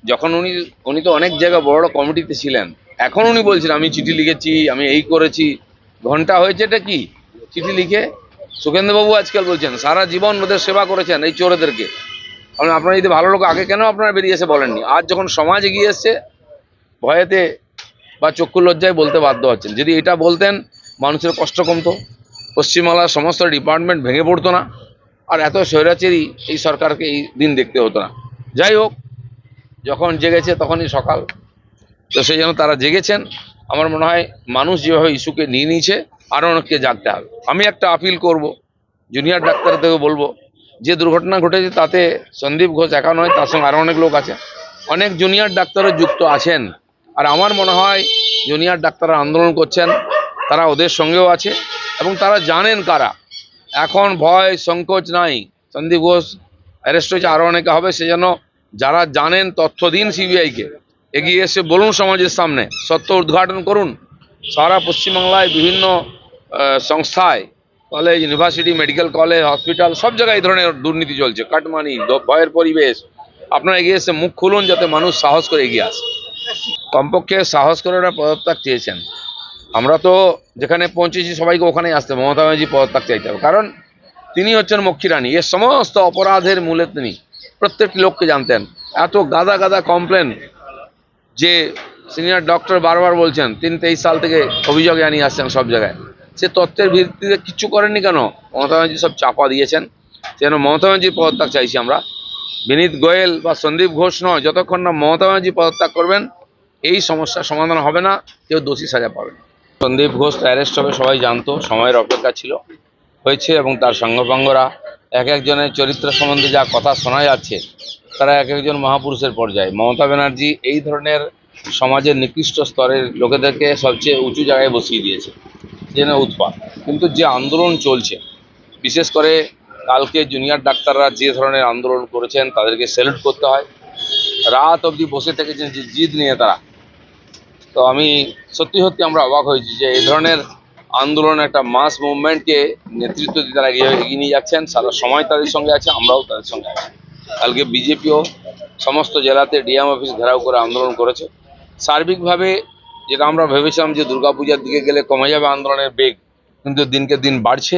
যখন উনি উনি তো অনেক জায়গায় বড় বড় কমিটিতে ছিলেন, এখন উনি বলছেন আমি চিঠি লিখেছি, আমি এই করেছি। ঘন্টা হয়েছে এটা কি চিঠি লিখে? সুখেন্দ্রবাবু আজকাল বলছেন সারা জীবন ওদের সেবা করেছেন এই চোরেদেরকে। আপনারা যদি ভালো লোক আগে কেন আপনারা বেরিয়ে এসে বলেননি? আজ যখন সমাজ এগিয়ে এসছে ভয়েতে বা চক্ষু লজ্জায় বলতে বাধ্য হচ্ছেন। যদি এটা বলতেন মানুষের কষ্ট কমতো, পশ্চিমবাংলার সমস্ত ডিপার্টমেন্ট ভেঙে পড়তো না, আর এত স্বৈরাচারী এই সরকারকে এই দিন দেখতে হতো না। যাই হোক, যখন জেগেছে তখনই সকাল, তো সেই জন্য তারা জেগেছেন। আমার মনে হয় মানুষ যেভাবে ইস্যুকে নিয়ে নিয়েছে আরও অনেককে জাগতে হবে। আমি একটা আপিল করব, জুনিয়র ডাক্তারদেরকে বলবো, যে দুর্ঘটনা ঘটেছে তাতে সন্দীপ ঘোষ একা নয়, তার সঙ্গে আরও অনেক লোক আছে, অনেক জুনিয়র ডাক্তারও যুক্ত আছেন। আর আমার মনে হয় জুনিয়র ডাক্তাররা আন্দোলন করছেন, তারা ওদের সঙ্গেও আছে এবং তারা জানেন কারা। এখন ভয় সংকোচ নাই। সন্দীপ ঘোষ অ্যারেস্ট হয়েছে, আরও অনেকে হবে, সেজন্য যারা জানেন তথ্য দিন সিবিআইকে, এগিয়ে এসে বলুন সমাজের সামনে, সত্য উদ্ঘাটন করুন। সারা পশ্চিমবাংলায় বিভিন্ন সংস্থায়, college, university, medical college, hospital, সব জায়গায় এই ধরনের দুর্নীতি চলছে, কাটমানি, ভয়ের পরিবেশ। আপনারা এগিয়ে এসে মুখ খুলুন যাতে মানুষ সাহস করে এগিয়ে আসে। কমপক্ষে সাহস করে ওরা পদত্যাগ চেয়েছেন। আমরা তো যেখানে পৌঁছেছি সবাইকে ওখানেই আসতে, মমতা ব্যানার্জি পদত্যাগ চাইতে হবে, কারণ তিনি হচ্ছেন মক্ষী রানী। এর সমস্ত অপরাধের মূলে তিনি, প্রত্যেকটি লোককে জানতেন। এত গাদা গাদা কমপ্লেন যে সিনিয়র ডক্টর বারবার বলছেন 23 সাল থেকে অভিযোগ জানিয়ে আসছেন সব জায়গায়, সে তথ্যের ভিত্তিতে কিচ্ছু করেননি কেন? মমতা ব্যানার্জি সব চাপা দিয়েছেন। সেজন্য মমতা ব্যানার্জির পদত্যাগ চাইছি আমরা। বিনীত গোয়েল বা সন্দীপ ঘোষ নয়, যতক্ষণ না মমতা ব্যানার্জি পদত্যাগ করবেন এই সমস্যার সমাধান হবে না, কেউ দোষী সাজা পাবে না। সন্দীপ ঘোষ অ্যারেস্ট হবে সবাই জানতো, সময়ের অপেক্ষা ছিল, হয়েছে। এবং তার সঙ্গপাঙ্গরা এক একজনের চরিত্র সম্বন্ধে যা কথা শোনা যাচ্ছে, তারা এক একজন মহাপুরুষের পর্যায়ে। মমতা ব্যানার্জি এই ধরনের সমাজের নিকৃষ্ট স্তরের লোকেদেরকে সবচেয়ে উঁচু জায়গায় বসিয়ে দিয়েছে, জেনে উৎপাত। কিন্তু যে আন্দোলন চলছে, বিশেষ করে কালকে জুনিয়র ডাক্তাররা যে ধরনের আন্দোলন করেছেন তাদেরকে স্যালুট করতে হয়। রাত অবধি বসে থেকেছেন যে জিদ নিয়ে তারা। তো আমি সত্যি সত্যি আমরা অবাক হয়েছি যে এই ধরনের আন্দোলন, একটা মাস মুভমেন্টকে নেতৃত্ব দিয়ে তারা এগিয়ে নিয়ে যাচ্ছেন। সারা সময় তাদের সঙ্গে আছে, আমরাও তাদের সঙ্গে আছি। কালকে বিজেপিও সমস্ত জেলাতে ডিএম অফিস ঘেরাও করে আন্দোলন করেছে। সার্বিকভাবে যেটা আমরা ভেবেছিলাম যে দুর্গাপূজার দিকে গেলে কমে যাবে আন্দোলনের বেগ, কিন্তু দিনকে দিন বাড়ছে।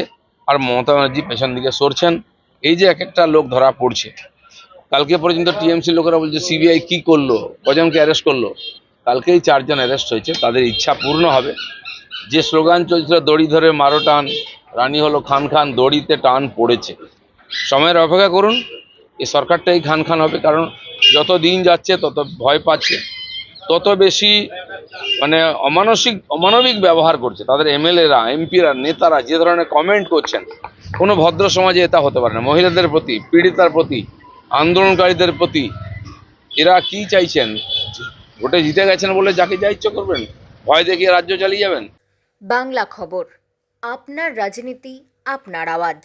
আর মমতা ব্যানার্জি পেছন দিকে সরছেন। এই যে এক একটা লোক ধরা পড়ছে, কালকে পর্যন্ত টিএমসি লোকেরা বলছে সিবিআই কি করলো, কজনকে অ্যারেস্ট করলো। কালকেই 4 জন অ্যারেস্ট হয়েছে, তাদের ইচ্ছা পূর্ণ হবে। যে স্লোগান চলছিল দড়ি ধরে মারো টান, রানী হলো খান খান, দড়িতে টান পড়েছে। সময়ের অপেক্ষা করুন, এই সরকারটাই খান খান হবে। কারণ যত দিন যাচ্ছে তত ভয় পাচ্ছে, তত বেশি মানে অমানবিক ব্যবহার করছে তাদের এমএলএরা, এমপিরা, নেতারা। যে ধরনের কমেন্ট করছেন, কোনো ভদ্র সমাজে এটা হতে পারে না। মহিলাদের প্রতি, পীড়িতার প্রতি, আন্দোলনকারীদের প্রতি এরা কি চাইছেন? ভোটে জিতে গেছেন বলে যাকে যা ইচ্ছে করবেন, ভয় দেখিয়ে রাজ্য চালিয়ে যাবেন? বাংলা খবর, আপনার রাজনীতি, আপনার আওয়াজ।